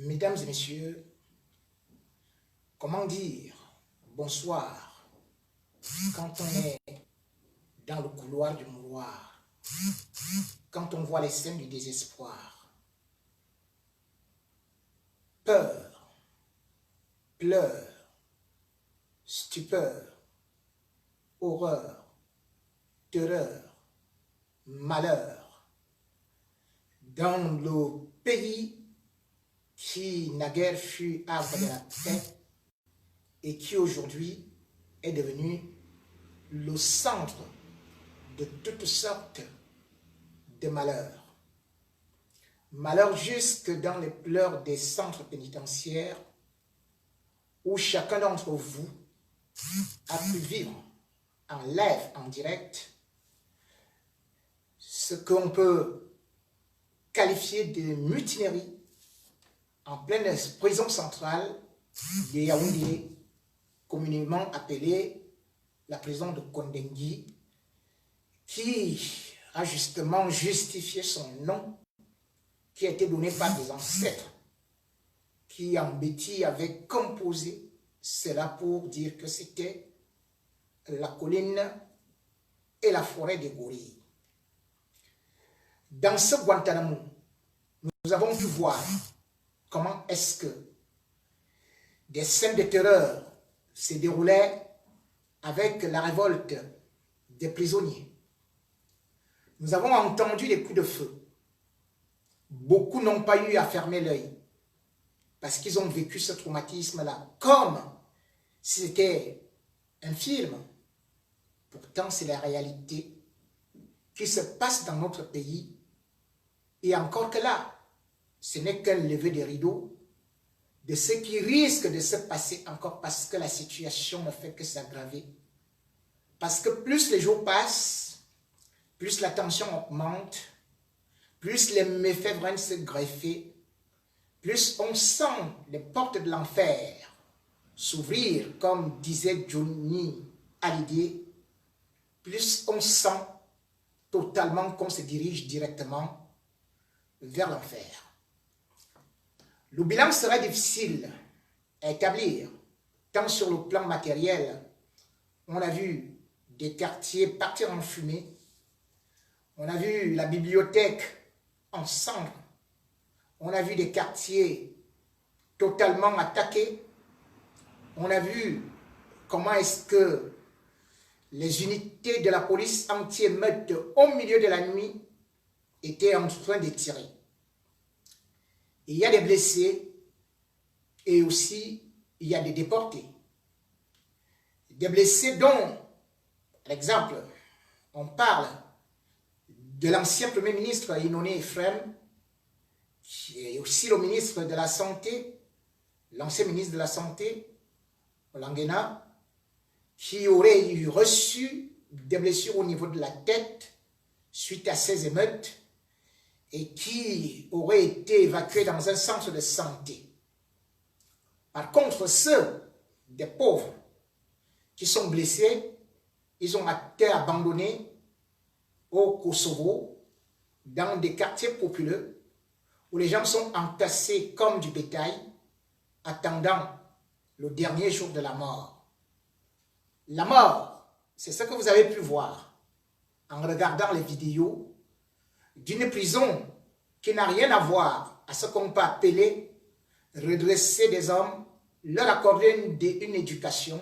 Mesdames et messieurs, comment dire bonsoir quand on est dans le couloir du mouroir, quand on voit les scènes du désespoir, peur, pleurs, stupeur, horreur, terreur, malheur, dans le pays qui naguère fut havre de la paix et qui aujourd'hui est devenu le centre de toutes sortes de malheurs. Malheur jusque dans les pleurs des centres pénitentiaires où chacun d'entre vous a pu vivre en live, en direct, ce qu'on peut qualifier de mutinerie en pleine prison centrale de Yaoundé, communément appelée la prison de Kondengui, qui a justement justifié son nom, qui a été donné par des ancêtres, qui en Béti avaient composé cela pour dire que c'était la colline et la forêt des gorilles. Dans ce Guantanamo, nous avons pu voir comment est-ce que des scènes de terreur se déroulaient avec la révolte des prisonniers. Nous avons entendu les coups de feu. Beaucoup n'ont pas eu à fermer l'œil parce qu'ils ont vécu ce traumatisme-là comme si c'était un film. Pourtant, c'est la réalité qui se passe dans notre pays. Et encore que là, ce n'est qu'un lever de rideau de ce qui risque de se passer encore parce que la situation ne fait que s'aggraver. Parce que plus les jours passent, plus la tension augmente, plus les méfaits viennent se greffer, plus on sent les portes de l'enfer s'ouvrir, comme disait Johnny Hallyday, plus on sent totalement qu'on se dirige directement vers l'enfer. Le bilan sera difficile à établir, tant sur le plan matériel. On a vu des quartiers partir en fumée, on a vu la bibliothèque en cendres, on a vu des quartiers totalement attaqués, on a vu comment est-ce que les unités de la police anti-émeute au milieu de la nuit étaient en train de tirer. Il y a des blessés et aussi il y a des déportés. Des blessés dont, par exemple, on parle de l'ancien Premier ministre Inoné Ephraim, qui est aussi le ministre de la Santé, l'ancien ministre de la Santé, Olangena, qui aurait reçu des blessures au niveau de la tête suite à ces émeutes et qui aurait été évacué dans un centre de santé. Par contre, ceux des pauvres qui sont blessés, ils ont été abandonnés au Kosovo, dans des quartiers populeux, où les gens sont entassés comme du bétail, attendant le dernier jour de la mort. La mort, c'est ce que vous avez pu voir en regardant les vidéos d'une prison qui n'a rien à voir à ce qu'on peut appeler redresser des hommes, leur accorder une éducation,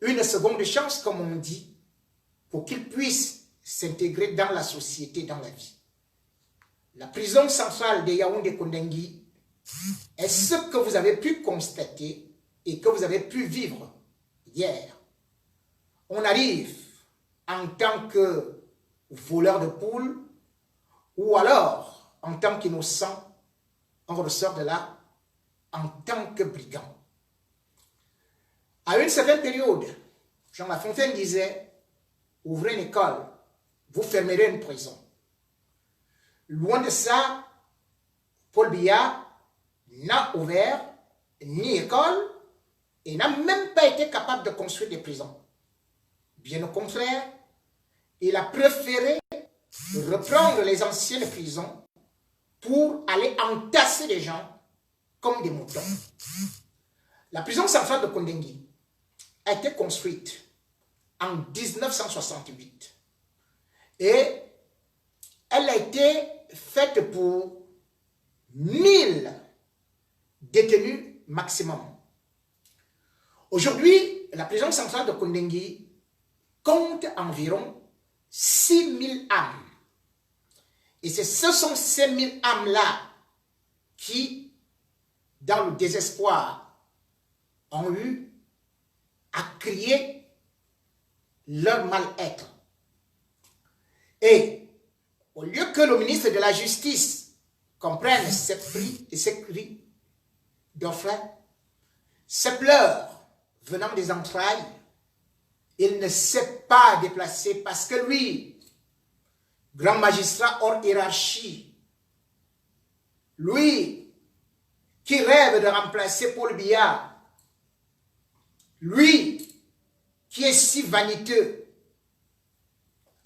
une seconde chance, comme on dit, pour qu'ils puissent s'intégrer dans la société, dans la vie. La prison centrale de Yaoundé-Kondengui est ce que vous avez pu constater et que vous avez pu vivre hier. On arrive en tant que voleur de poules ou alors en tant qu'innocent, on ressort de là en tant que brigand. À une certaine période, Jean Lafontaine disait, ouvrez une école, vous fermerez une prison. Loin de ça, Paul Biya n'a ouvert ni école et n'a même pas été capable de construire des prisons. Bien au contraire, il a préféré reprendre les anciennes prisons pour aller entasser les gens comme des moutons. La prison centrale de Kondengui a été construite en 1968 et elle a été faite pour 1000 détenus maximum. Aujourd'hui, la prison centrale de Kondengui compte environ 6000 âmes. Et ce sont ces 1000 âmes-là qui, dans le désespoir, ont eu à crier leur mal-être. Et au lieu que le ministre de la Justice comprenne ces cris d'orfraie, ces pleurs venant des entrailles, il ne s'est pas déplacé parce que lui, grand magistrat hors hiérarchie, lui qui rêve de remplacer Paul Biya, lui qui est si vaniteux,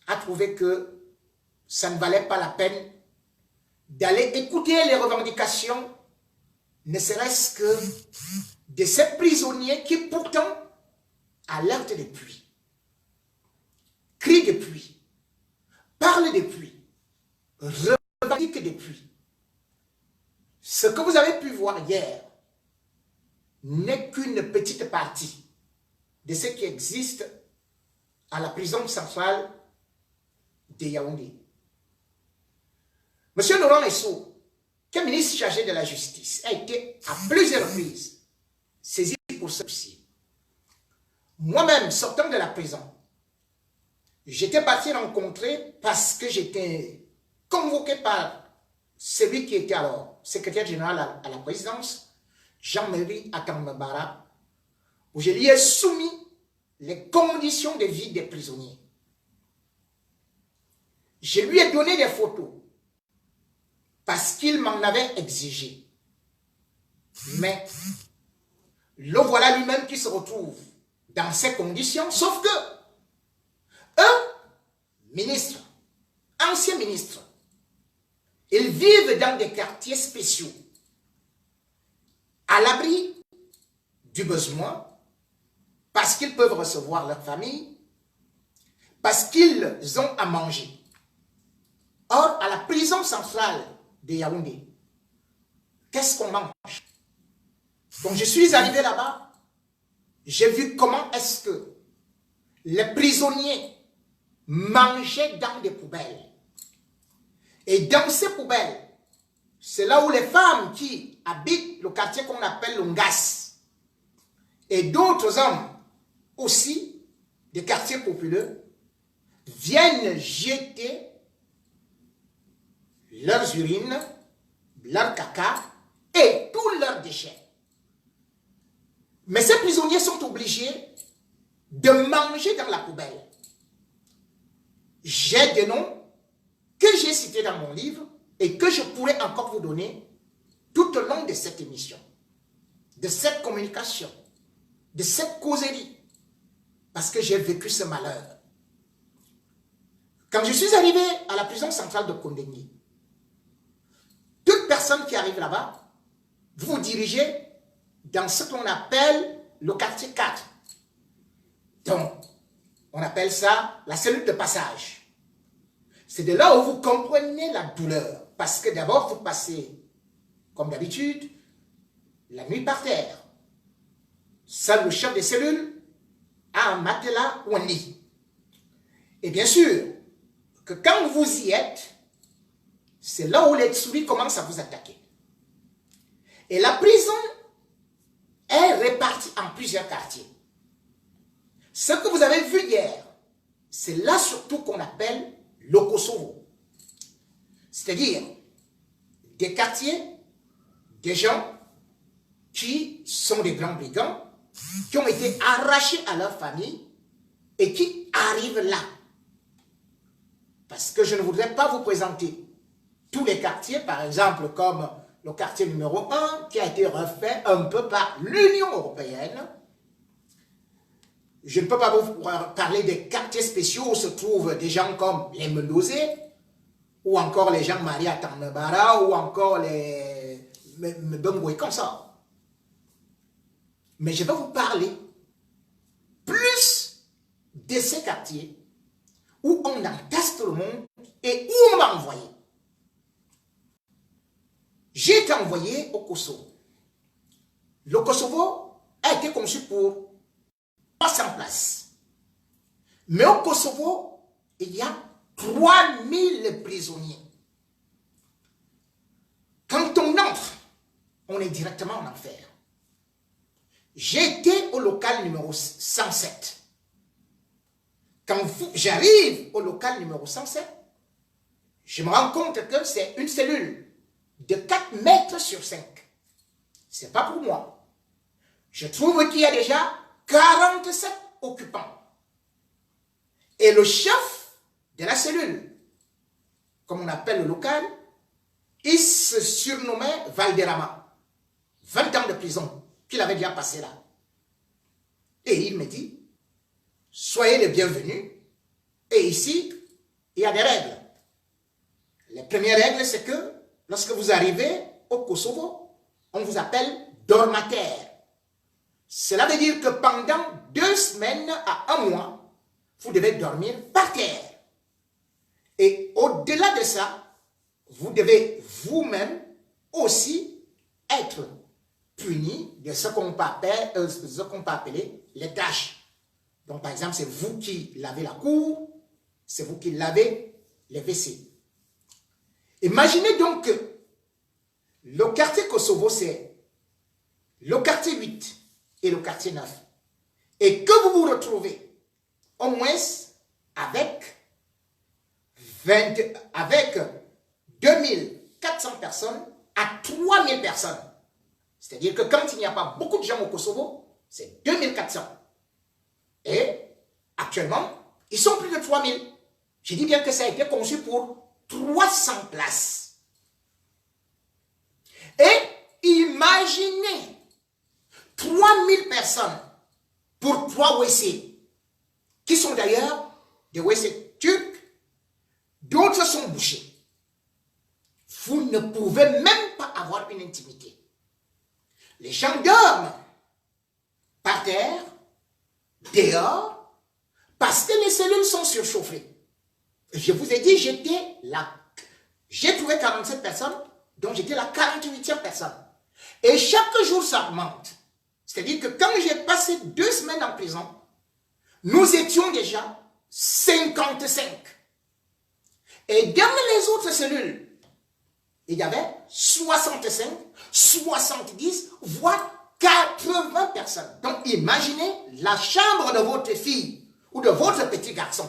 a trouvé que ça ne valait pas la peine d'aller écouter les revendications, ne serait-ce que de ces prisonniers qui pourtant alertent depuis, crient depuis, parlent depuis, revendiquent depuis. Ce que vous avez pu voir hier n'est qu'une petite partie de ce qui existe à la prison centrale de Yaoundé. Monsieur Laurent Lesso, qui est ministre chargé de la Justice, a été à plusieurs reprises saisi pour ce dossier. Moi-même, sortant de la prison, j'étais parti rencontrer parce que j'étais convoqué par celui qui était alors secrétaire général à la présidence, Jean-Marie Atambara, où je lui ai soumis les conditions de vie des prisonniers. Je lui ai donné des photos parce qu'il m'en avait exigé. Mais le voilà lui-même qui se retrouve dans ces conditions, sauf que un ministre, ancien ministre, ils vivent dans des quartiers spéciaux, à l'abri du besoin, parce qu'ils peuvent recevoir leur famille, parce qu'ils ont à manger. Or, à la prison centrale de Yaoundé, qu'est-ce qu'on mange? Donc, je suis arrivé là-bas, j'ai vu comment est-ce que les prisonniers mangeaient dans des poubelles. Et dans ces poubelles, c'est là où les femmes qui habitent le quartier qu'on appelle l'Ongas et d'autres hommes aussi des quartiers populaires viennent jeter leurs urines, leurs caca et tous leurs déchets. Mais ces prisonniers sont obligés de manger dans la poubelle. J'ai des noms que j'ai cités dans mon livre et que je pourrais encore vous donner tout au long de cette émission, de cette communication, de cette causerie, parce que j'ai vécu ce malheur. Quand je suis arrivé à la prison centrale de Kondengui, toute personne qui arrive là-bas, vous dirigez dans ce qu'on appelle le quartier 4. Donc, on appelle ça la cellule de passage. C'est de là où vous comprenez la douleur. Parce que d'abord, vous passez, comme d'habitude, la nuit par terre. Seul le chef de cellule a un matelas ou un lit. Et bien sûr, que quand vous y êtes, c'est là où les souris commencent à vous attaquer. Et la prison est répartie en plusieurs quartiers. Ce que vous avez vu hier, c'est là surtout qu'on appelle le Kosovo. C'est-à-dire des quartiers, des gens qui sont des grands brigands, qui ont été arrachés à leur famille et qui arrivent là. Parce que je ne voudrais pas vous présenter tous les quartiers, par exemple comme le quartier numéro 1 qui a été refait un peu par l'Union européenne. Je ne peux pas vous parler des quartiers spéciaux où se trouvent des gens comme les Mendozé, ou encore les Jean-Marie Atambara, ou encore les me bangouer comme ça. Mais je vais vous parler plus de ces quartiers où on entasse le monde et où on m'a envoyé. J'ai été envoyé au Kosovo. Le Kosovo a été conçu pour 300 places. Mais au Kosovo, il y a 3000 prisonniers. Quand on entre, on est directement en enfer. J'étais au local numéro 107. Quand j'arrive au local numéro 107, je me rends compte que c'est une cellule de 4 mètres sur 5. Ce n'est pas pour moi. Je trouve qu'il y a déjà 47 occupants. Et le chef de la cellule, comme on appelle le local, il se surnommait Valderrama. 20 ans de prison qu'il avait déjà passé là. Et il me dit, soyez les bienvenus. Et ici, il y a des règles. Les premières règles, c'est que lorsque vous arrivez au Kosovo, on vous appelle dormataire. Cela veut dire que pendant 2 semaines à 1 mois, vous devez dormir par terre. Et au-delà de ça, vous devez vous-même aussi être puni de ce qu'on peut appeler les tâches. Donc, par exemple, c'est vous qui lavez la cour, c'est vous qui lavez les WC. Imaginez donc que le quartier Kosovo, c'est le quartier 8 et le quartier 9. Et que vous vous retrouvez au moins avec 2400 personnes à 3000 personnes. C'est-à-dire que quand il n'y a pas beaucoup de gens au Kosovo, c'est 2400. Et actuellement, ils sont plus de 3000. Je dis bien que ça a été conçu pour 300 places. Et imaginez 3000 personnes pour 3 WC, qui sont d'ailleurs des WC turcs, d'autres sont bouchés. Vous ne pouvez même pas avoir une intimité. Les gens dorment par terre, dehors, parce que les cellules sont surchauffées. Je vous ai dit, j'étais là. J'ai trouvé 47 personnes, donc j'étais la 48e personne. Et chaque jour, ça augmente. C'est-à-dire que quand j'ai passé 2 semaines en prison, nous étions déjà 55. Et dans les autres cellules, il y avait 65, 70, voire 80 personnes. Donc imaginez la chambre de votre fille ou de votre petit garçon.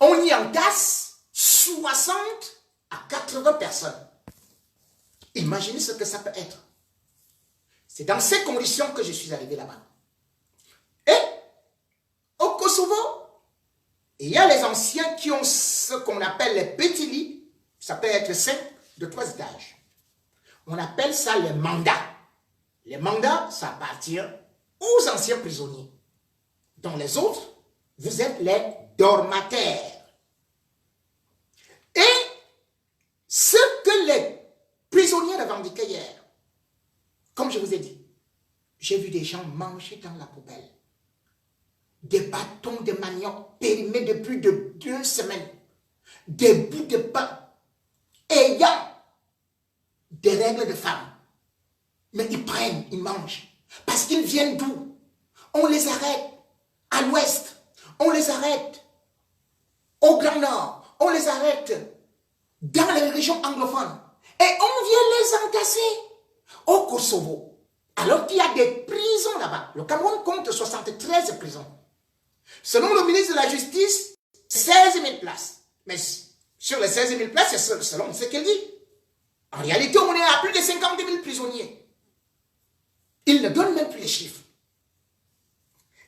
On y entasse 60 à 80 personnes. Imaginez ce que ça peut être. C'est dans ces conditions que je suis arrivé là-bas. Et au Kosovo, il y a les anciens qui ont ce qu'on appelle les petits lits. Ça peut être 5 de 3 étages. On appelle ça les mandats. Les mandats, ça appartient aux anciens prisonniers. Dans les autres, vous êtes les dormataires. Et ce que les prisonniers revendiquaient hier, comme je vous ai dit, j'ai vu des gens manger dans la poubelle. Des bâtons de manioc périmés de plus de 2 semaines. Des bouts de pain ayant des règles de femme. Mais ils prennent, ils mangent. Parce qu'ils viennent d'où? On les arrête à l'ouest. On les arrête au Grand Nord. On les arrête dans les régions anglophones. Et on vient les entasser au Kosovo. Alors qu'il y a des prisons là-bas. Le Cameroun compte 73 prisons. Selon le ministre de la Justice, 16 000 places. Mais sur les 16 000 places, c'est selon ce qu'il dit. En réalité, on est à plus de 50 000 prisonniers. Il ne donne même plus les chiffres.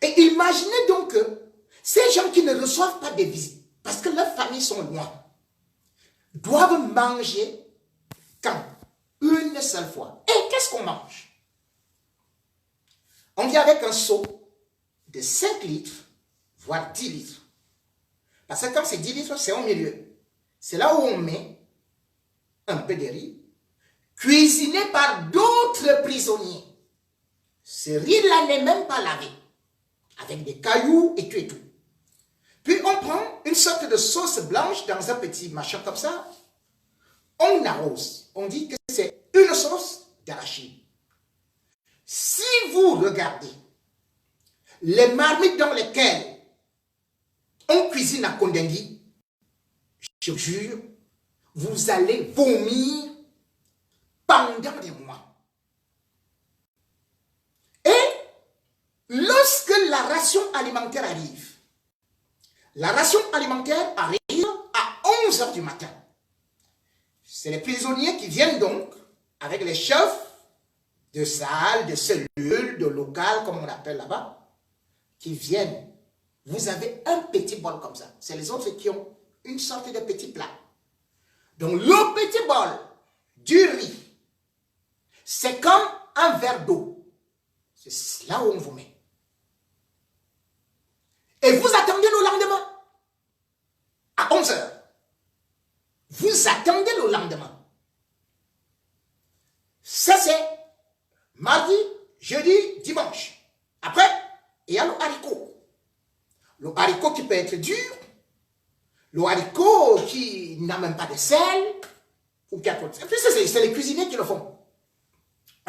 Et imaginez donc que ces gens qui ne reçoivent pas des visites, parce que leurs familles sont loin, doivent manger quand? Une seule fois. Et qu'est-ce qu'on mange? On vient avec un seau de 5 litres, voire 10 litres. Parce que quand c'est 10 litres, c'est au milieu. C'est là où on met un peu de riz, cuisiné par d'autres prisonniers. Ce riz-là n'est même pas lavé, avec des cailloux et tout et tout. Puis on prend une sorte de sauce blanche dans un petit machin comme ça. On arrose. On dit que c'est une sauce d'arachide. Si vous regardez les marmites dans lesquelles on cuisine à Kondengui, je vous jure, vous allez vomir pendant des mois. Et lorsque la ration alimentaire arrive, la ration alimentaire arrive à 11 h du matin. C'est les prisonniers qui viennent donc avec les chefs de salles, de cellules, de locales, comme on l'appelle là-bas, qui viennent. Vous avez un petit bol comme ça. C'est les autres qui ont une sorte de petit plat. Donc le petit bol du riz, c'est comme un verre d'eau. C'est là où on vous met. Et vous attendez le lendemain à 11 h. Vous attendez le lendemain. Ça c'est mardi, jeudi, dimanche. Après, il y a le haricot. Le haricot qui peut être dur, le haricot qui n'a même pas de sel, ou qui a trop de sel. Puis c'est les cuisiniers qui le font.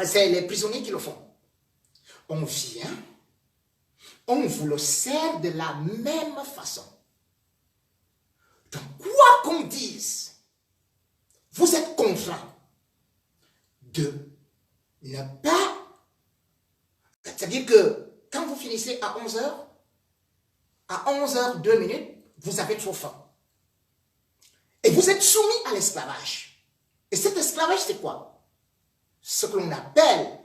C'est les prisonniers qui le font. On vient, on vous le sert de la même façon. Donc, quoi qu'on dise, vous êtes contraint de ne pas... C'est-à-dire que quand vous finissez à 11 h, à 11 h 2 minutes, vous avez trop faim. Et vous êtes soumis à l'esclavage. Et cet esclavage, c'est quoi? Ce que l'on appelle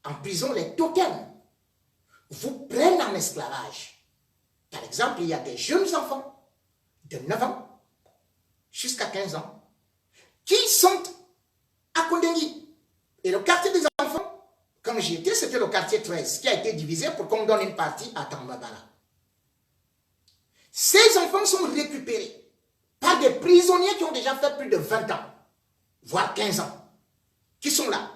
en prison les totems. Vous prennent en esclavage. Par exemple, il y a des jeunes enfants de 9 ans jusqu'à 15 ans qui sont à Kondengui. Et le quartier des enfants, quand j'y étais, c'était le quartier 13 qui a été divisé pour qu'on donne une partie à Tambabara. Ces enfants sont récupérés par des prisonniers qui ont déjà fait plus de 20 ans, voire 15 ans, qui sont là.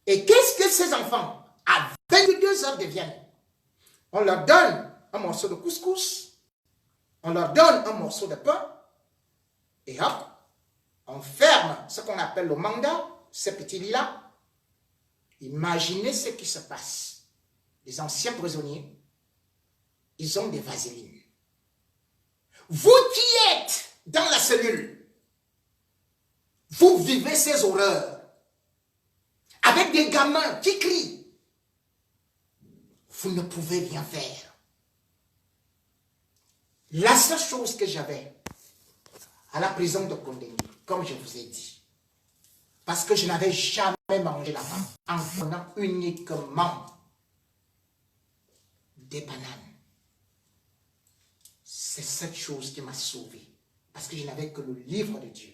Et qu'est-ce que ces enfants, à 22 h, deviennent? On leur donne un morceau de couscous, on leur donne un morceau de pain, et hop, on ferme ce qu'on appelle le manga, ces petits lits-là. Imaginez ce qui se passe. Les anciens prisonniers, ils ont des vaselines. Vous qui êtes dans la cellule, vous vivez ces horreurs avec des gamins qui crient. Vous ne pouvez rien faire. La seule chose que j'avais à la prison de Kondengui, comme je vous ai dit, parce que je n'avais jamais mangé là-bas, en prenant uniquement des bananes. C'est cette chose qui m'a sauvé. Parce que je n'avais que le livre de Dieu,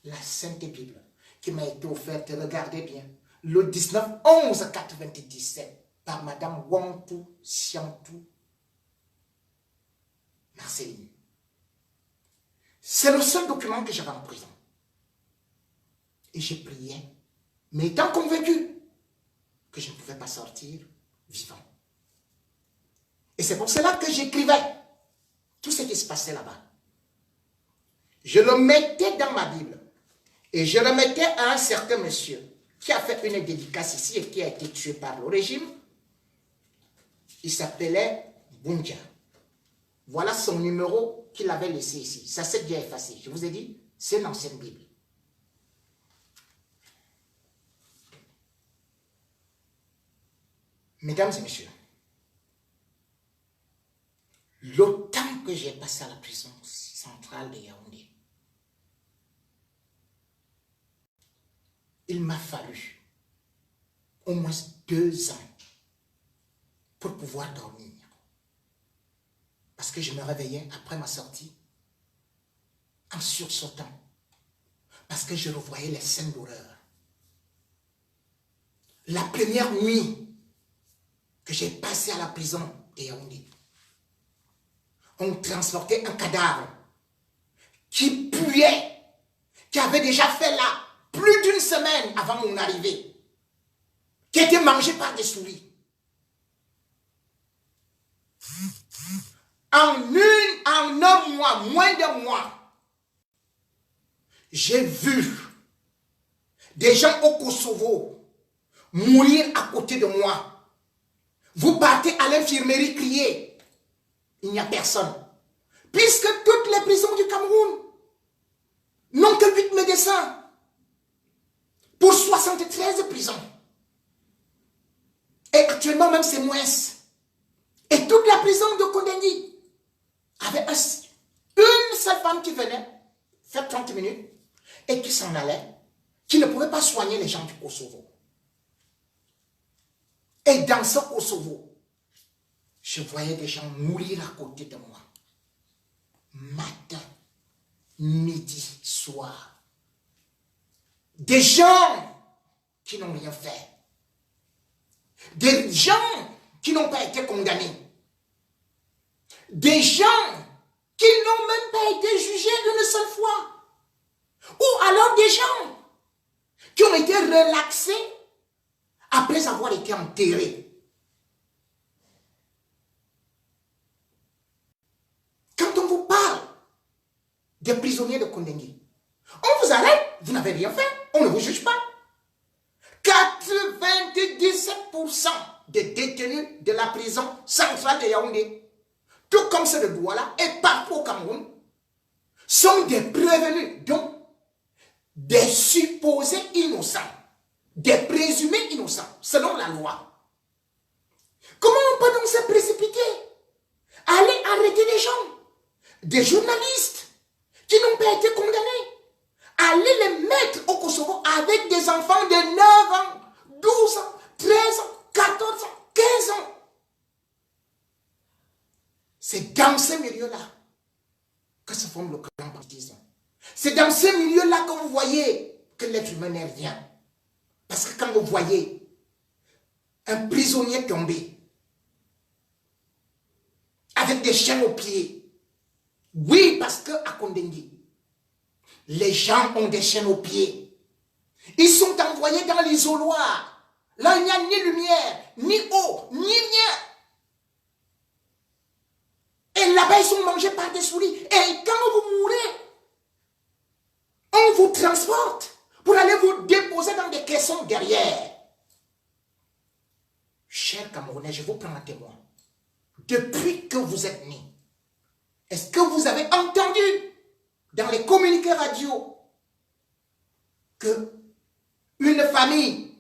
la Sainte Bible, qui m'a été offerte, regardez bien, le 19-11-97, par Madame Wantou Siantou Marceline. C'est le seul document que j'avais en prison. Et j'ai prié, mais étant convaincu que je ne pouvais pas sortir vivant. Et c'est pour cela que j'écrivais tout ce qui se passait là-bas. Je le mettais dans ma Bible. Et je le mettais à un certain monsieur qui a fait une dédicace ici et qui a été tué par le régime. Il s'appelait Bunja. Voilà son numéro qu'il avait laissé ici. Ça s'est déjà effacé. Je vous ai dit, c'est l'ancienne Bible. Mesdames et messieurs, le temps que j'ai passé à la prison centrale de Yaoundé, il m'a fallu au moins 2 ans pour pouvoir dormir. Parce que je me réveillais après ma sortie en sursautant. Parce que je revoyais les scènes d'horreur. La première nuit que j'ai passée à la prison de Yaoundé, on transportait un cadavre qui puait, qui avait déjà fait là plus d'une semaine avant mon arrivée, qui était mangé par des souris. En un mois, moins d'un mois, j'ai vu des gens au Kosovo mourir à côté de moi. Vous partez à l'infirmerie crier, il n'y a personne. Puisque toutes les prisons du Cameroun n'ont que 8 médecins pour 73 prisons. Et actuellement même c'est moins. Et toute la prison de Kondengui avait une seule femme qui venait faire 30 minutes et qui s'en allait, qui ne pouvait pas soigner les gens du Kosovo. Et dans ce Kosovo, je voyais des gens mourir à côté de moi. Matin, midi, soir. Des gens qui n'ont rien fait. Des gens qui n'ont pas été condamnés. Des gens qui n'ont même pas été jugés une seule fois. Ou alors des gens qui ont été relaxés après avoir été enterrés. Quand on vous parle des prisonniers de Kondengui, on vous arrête, vous n'avez rien fait, on ne vous juge pas. 97% des détenus de la prison centrale de Yaoundé, tout comme ceux de Douala et partout au Cameroun, sont des prévenus, donc des supposés innocents, des présumés innocents, selon la loi. Comment on peut donc se précipiter? Aller arrêter des gens, des journalistes qui n'ont pas été condamnés, aller les mettre au Kosovo avec des enfants de 9 ans, 12 ans, 13 ans, 14 ans, 15 ans. C'est dans ce milieu-là que se forme le grand banditisme. C'est dans ce milieu-là que vous voyez que l'être humain n'est rien. Parce que quand vous voyez un prisonnier tombé avec des chaînes aux pieds, oui, parce qu'à Kondengui, les gens ont des chaînes aux pieds. Ils sont envoyés dans l'isoloir. Là, il n'y a ni lumière, ni eau, ni rien. Et là-bas, ils sont mangés par des souris. Et quand vous mourrez, on vous transporte pour aller vous déposer dans des caissons derrière. Chers Camerounais, je vous prends un témoin. Depuis que vous êtes nés, est-ce que vous avez entendu dans les communiqués radio que une famille,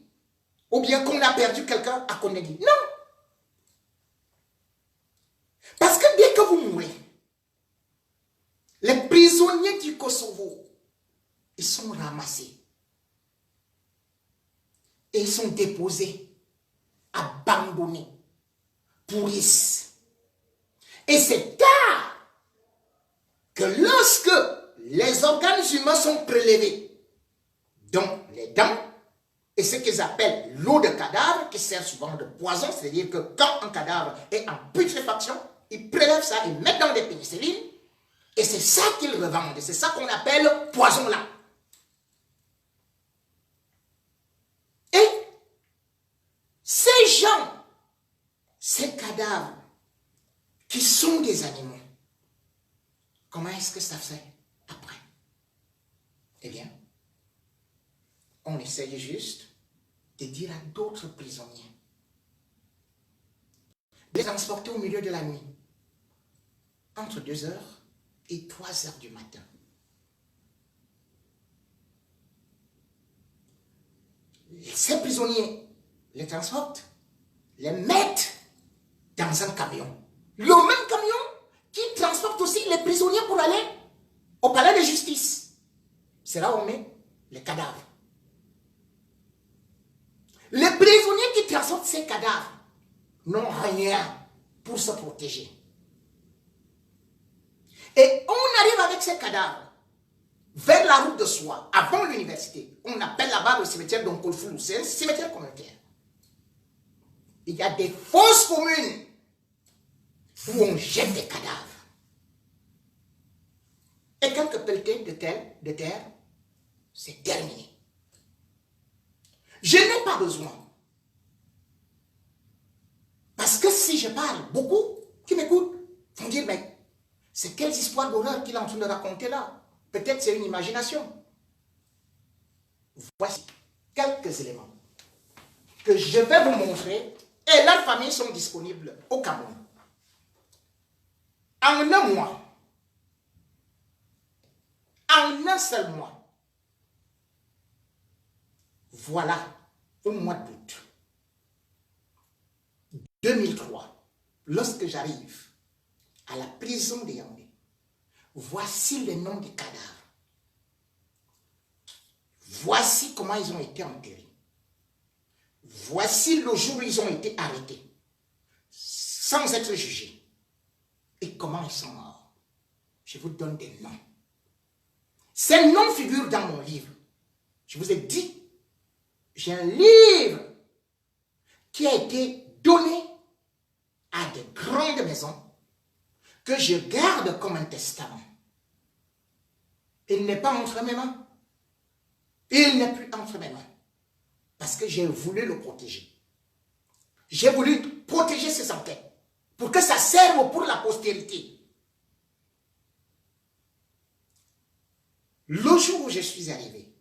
ou bien qu'on a perdu quelqu'un à Kondengui? Non. Parce que dès que vous mourrez, les prisonniers du Kosovo, ils sont ramassés. Et ils sont déposés, abandonnés, pourrissent. Et c'est tard que lorsque les organes humains sont prélevés, dont les dents, et ce qu'ils appellent l'eau de cadavre, qui sert souvent de poison, c'est-à-dire que quand un cadavre est en putréfaction, ils prélèvent ça, ils mettent dans des pénicillines, et c'est ça qu'ils revendent. C'est ça qu'on appelle poison là. Et ces gens, ces cadavres, qui sont des animaux, comment est-ce que ça fait après? Eh bien, on essaye juste de dire à d'autres prisonniers de les transporter au milieu de la nuit, entre 2h et 3h du matin. Ces prisonniers les transportent, les mettent dans un camion. Le même camion qui transporte aussi les prisonniers pour aller au palais de justice. C'est là où on met les cadavres. Les prisonniers qui transportent ces cadavres n'ont rien pour se protéger. Et on arrive avec ces cadavres vers la route de Soie, avant l'université. On appelle là-bas le cimetière d'Onkolfoulou. C'est un cimetière communautaire. Il y a des fosses communes où on jette des cadavres. Et quelques pelletées de terre, c'est terminé. pas besoin. Parce que si je parle, beaucoup qui m'écoutent vont dire, mais c'est quelles histoires d'horreur qu'il est en train de raconter là? Peut-être c'est une imagination. Voici quelques éléments que je vais vous montrer et leurs familles sont disponibles au Cameroun. En un mois, en un seul mois, voilà, au mois d'août 2003, lorsque j'arrive à la prison de Yaoundé, voici le nom des cadavres. Voici comment ils ont été enterrés. Voici le jour où ils ont été arrêtés, sans être jugés. Et comment ils sont morts. Je vous donne des noms. Ces noms figurent dans mon livre. Je vous ai dit, j'ai un livre qui a été donné à de grandes maisons que je garde comme un testament. Il n'est pas entre mes mains. Il n'est plus entre mes mains. Parce que j'ai voulu le protéger. J'ai voulu protéger ces enquêtes pour que ça serve pour la postérité. Le jour où je suis arrivé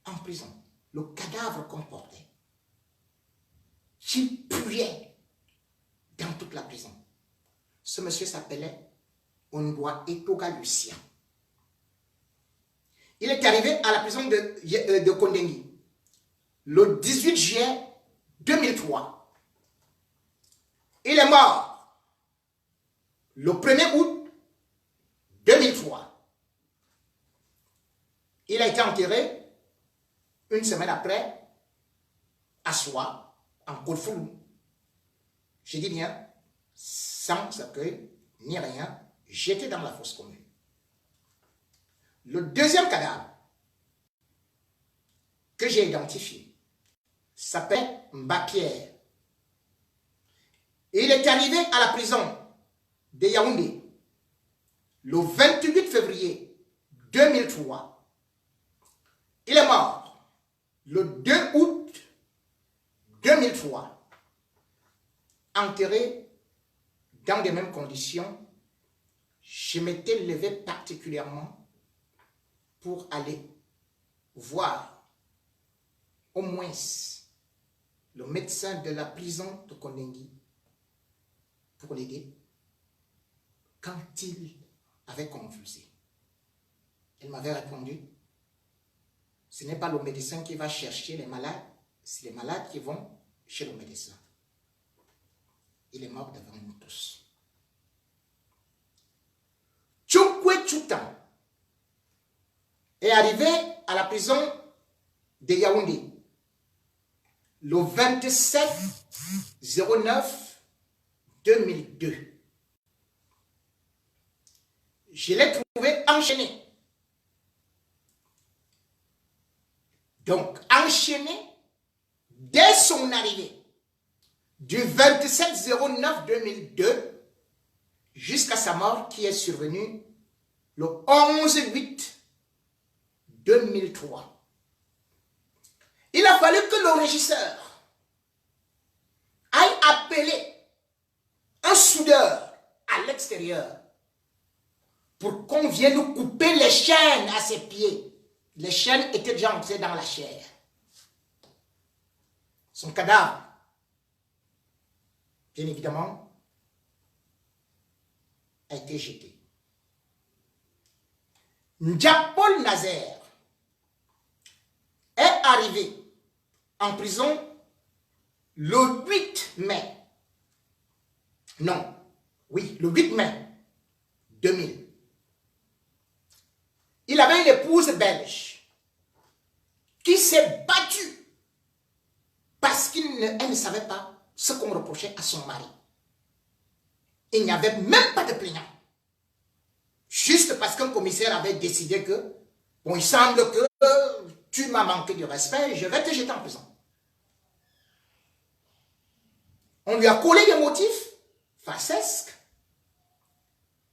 en prison, le cadavre qu'on portait, qui puait dans toute la prison. Ce monsieur s'appelait Ondoa Etoga Lucien. Il est arrivé à la prison de Kondengui le 18 juillet 2003. Il est mort le 1er août 2003. Il a été enterré une semaine après à Soie, en Côte-Foulou. Je dis bien, sans accueil ni rien, j'étais dans la fosse commune. Le deuxième cadavre que j'ai identifié s'appelle Mbapierre. Il est arrivé à la prison de Yaoundé le 28 février 2003. Il est mort le 2 août 2003, enterré dans les mêmes conditions. Je m'étais levé particulièrement pour aller voir au moins le médecin de la prison de Kondengui pour l'aider quand il avait convulsé. Il m'avait répondu, ce n'est pas le médecin qui va chercher les malades, c'est les malades qui vont chez le médecin. Il est mort devant nous tous. Tchoukwe Tchoutan est arrivé à la prison de Yaoundé le 27/09/2002. Je l'ai trouvé enchaîné. Donc, enchaîné dès son arrivée du 27/09/2002 jusqu'à sa mort qui est survenue le 11/8/2003. Il a fallu que le régisseur aille appeler un soudeur à l'extérieur pour qu'on vienne nous couper les chaînes à ses pieds. Les chaînes étaient déjà entrées dans la chair. Son cadavre, bien évidemment, a été jeté. Ndiapol Nazer est arrivé en prison le 8 mai. Non, oui, le 8 mai 2000. Il avait une épouse belge qui s'est battue parce qu'elle ne savait pas ce qu'on reprochait à son mari. Il n'y avait même pas de plaignant. Juste parce qu'un commissaire avait décidé que, bon, il semble que tu m'as manqué de respect, je vais te jeter en prison. On lui a collé des motifs farcesques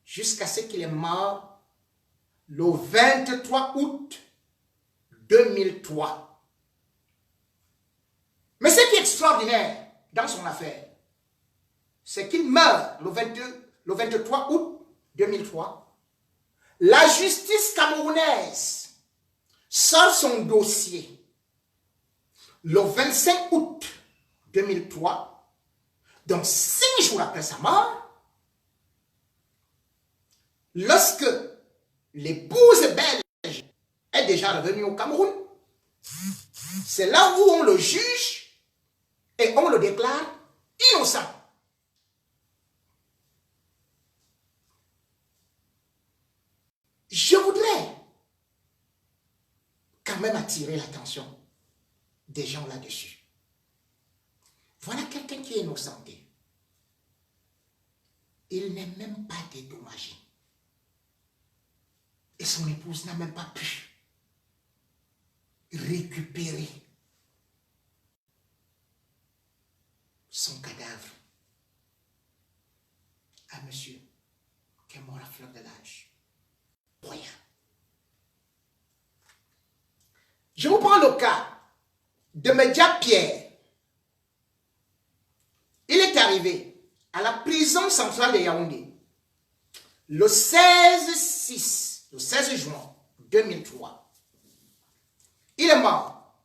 jusqu'à ce qu'il est mort le 23 août 2003. extraordinaire dans son affaire, c'est qu'il meurt le 23 août 2003. La justice camerounaise sort son dossier le 25 août 2003, donc 5 jours après sa mort, lorsque l'épouse belge est déjà revenue au Cameroun. C'est là où on le juge et on le déclare innocent. Je voudrais quand même attirer l'attention des gens là-dessus. Voilà quelqu'un qui est innocenté. Il n'est même pas dédommagé. Et son épouse n'a même pas pu récupérer son cadavre à monsieur qui est mort à fleur de l'âge. Rien. Je vous prends le cas de Média Pierre. Il est arrivé à la prison centrale de Yaoundé le 16 juin 2003. Il est mort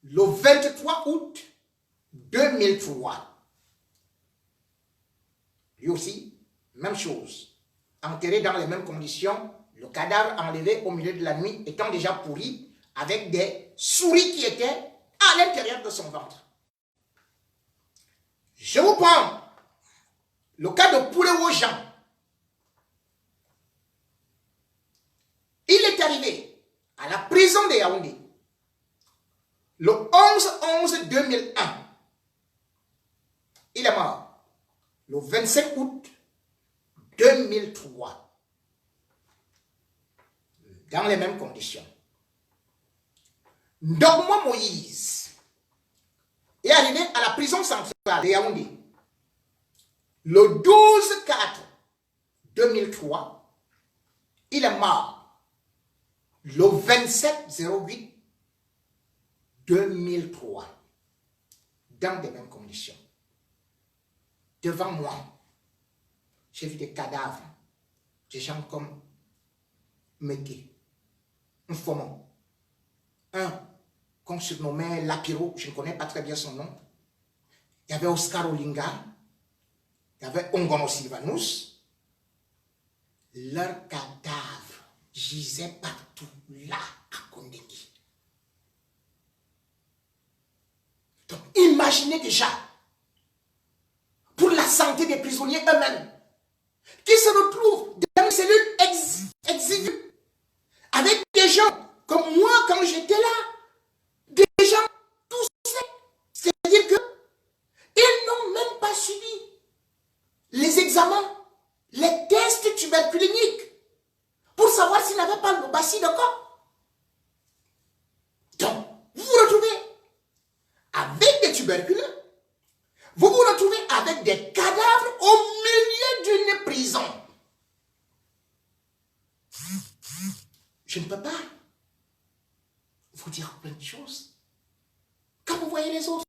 le 23 août 2003. Lui aussi, même chose. Enterré dans les mêmes conditions, le cadavre enlevé au milieu de la nuit étant déjà pourri, avec des souris qui étaient à l'intérieur de son ventre. Je vous prends le cas de Pouleau Jean. Il est arrivé à la prison de Yaoundé le 11-11-2001. Il est mort le 25 août 2003. Dans les mêmes conditions. Ndogmo Moïse est arrivé à la prison centrale de Yaoundé le 12-4-2003. Il est mort le 27-08-2003. Dans les mêmes conditions. Devant moi, j'ai vu des cadavres, des gens comme Méké, un Fomon, un qu'on surnommait Lapiro, je ne connais pas très bien son nom. Il y avait Oscar Olinga, il y avait Ongono Sylvanus. Leurs cadavres gisaient partout, là, à Kondengui. Donc, imaginez déjà, pour la santé des prisonniers eux-mêmes, qui se retrouvent dans une cellule exiguë, avec des gens comme moi quand j'étais là, des gens tous secs. C'est-à-dire qu'ils n'ont même pas suivi les examens, les tests tuberculiniques, pour savoir s'ils n'avaient pas le bacille de corps. Donc, vous vous retrouvez avec des tuberculeux, vous vous retrouvez avec des cadavres au milieu d'une prison. Je ne peux pas vous dire plein de choses. Quand vous voyez les autres,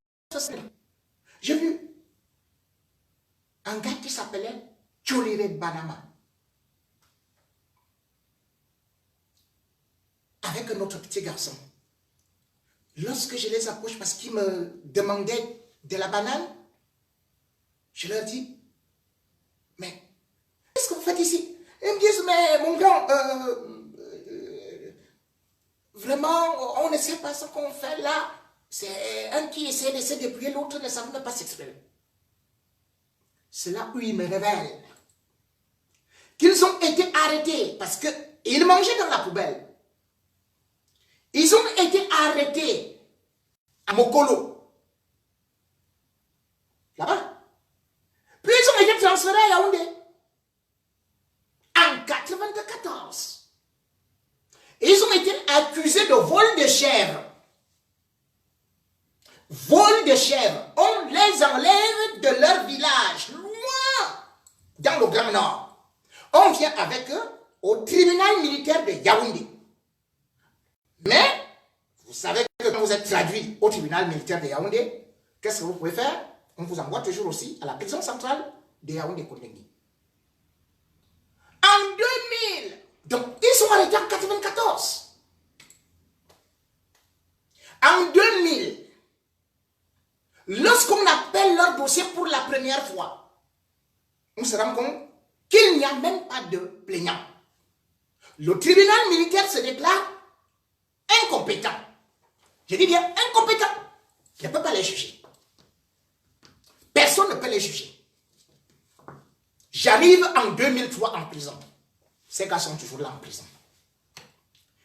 j'ai vu un gars qui s'appelait Tcholire Banama avec un autre petit garçon. Lorsque je les approche parce qu'ils me demandaient de la banane, je leur dis, mais qu'est-ce que vous faites ici? Ils me disent, mais mon grand, vraiment, on ne sait pas ce qu'on fait là. C'est un qui essaie de se débrouiller, l'autre ne savent même pas s'exprimer. C'est là où ils me révèlent qu'ils ont été arrêtés parce qu'ils mangeaient dans la poubelle. Ils ont été arrêtés à Mokolo, là-bas. Puis ils ont été transférés à Yaoundé en 1994. Ils ont été accusés de vol de chèvres. Vol de chèvres. On les enlève de leur village, loin, dans le Grand Nord. On vient avec eux au tribunal militaire de Yaoundé. Mais, vous savez que quand vous êtes traduit au tribunal militaire de Yaoundé, qu'est-ce que vous pouvez faire? On vous envoie toujours aussi à la prison centrale de Yaoundé-Kondengui. En 2000, donc ils sont arrêtés en 94. En 2000, lorsqu'on appelle leur dossier pour la première fois, on se rend compte qu'il n'y a même pas de plaignant. Le tribunal militaire se déclare incompétent. Je dis bien incompétent. Il ne peut pas les juger. Personne ne peut les juger. J'arrive en 2003 en prison. Ces gars sont toujours là en prison.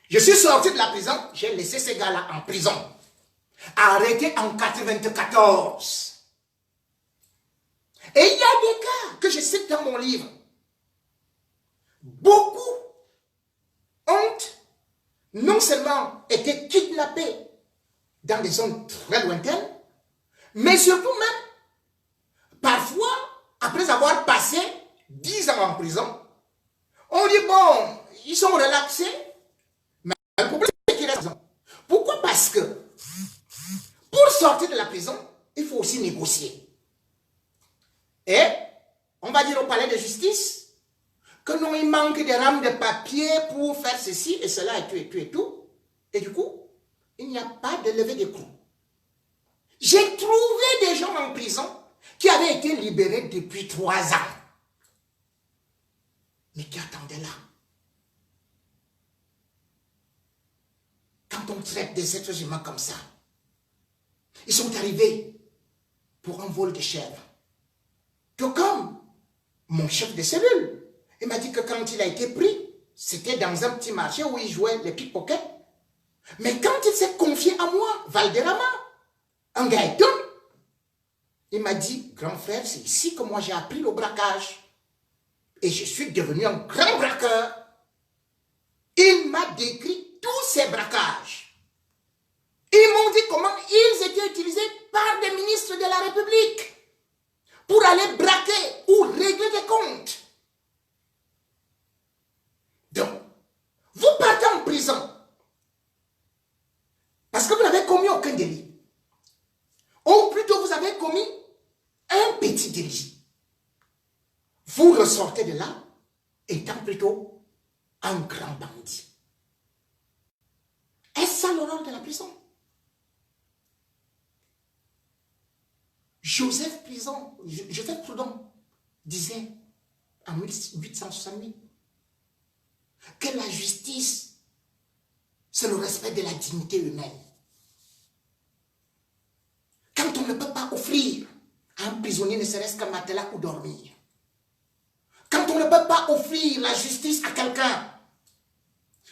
Je suis sorti de la prison, j'ai laissé ces gars-là en prison. Arrêtés en 94. Et il y a des cas que je cite dans mon livre. Beaucoup ont non seulement été kidnappés dans des zones très lointaines, mais surtout même, parfois, après avoir passé 10 ans en prison, on dit, bon, ils sont relaxés, mais le problème c'est qu'ils restent en prison. Pourquoi? Parce que, pour sortir de la prison, il faut aussi négocier. Et, on va dire au palais de justice, que non, il manque des rames de papier pour faire ceci et cela et tout et tout et tout. Et du coup, il n'y a pas de levée d'écrou. J'ai trouvé des gens en prison qui avaient été libérés depuis 3 ans. Mais qui attendaient là. Quand on traite des êtres humains comme ça, ils sont arrivés pour un vol de chèvre. Tout comme mon chef de cellule. Il m'a dit que quand il a été pris, c'était dans un petit marché où il jouait les pickpockets. Mais quand il s'est confié à moi, Valderrama, un gars étonné, il m'a dit, grand frère, c'est ici que moi j'ai appris le braquage. Et je suis devenu un grand braqueur. Il m'a décrit tous ces braquages. Ils m'ont dit comment ils étaient utilisés par des ministres de la République pour aller braquer ou régler des comptes. Donc, vous partez en prison parce que vous n'avez commis aucun délit. Ou plutôt, vous avez commis un petit délit. Vous ressortez de là étant plutôt un grand bandit. Est-ce ça l'horreur de la prison? Joseph Proudhon disait en 1868 que la justice, c'est le respect de la dignité humaine. Quand on ne peut pas offrir à un prisonnier ne serait-ce qu'un matelas pour dormir, quand on ne peut pas offrir la justice à quelqu'un,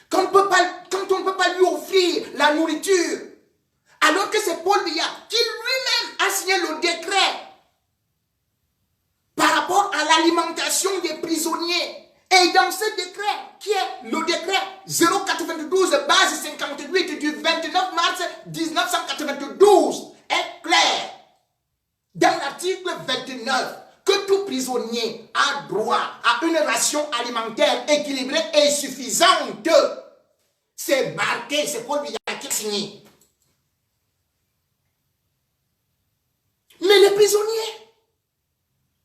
quand on ne peut pas lui offrir la nourriture, alors que c'est Paul Biya qui lui-même a signé le décret par rapport à l'alimentation des prisonniers. Et dans ce décret, qui est le décret 092 base 58 du 29 mars 1992, est clair. Dans l'article 29, que tout prisonnier a droit à une ration alimentaire équilibrée et suffisante. C'est marqué, c'est Paul Biya qui a signé. Mais les prisonniers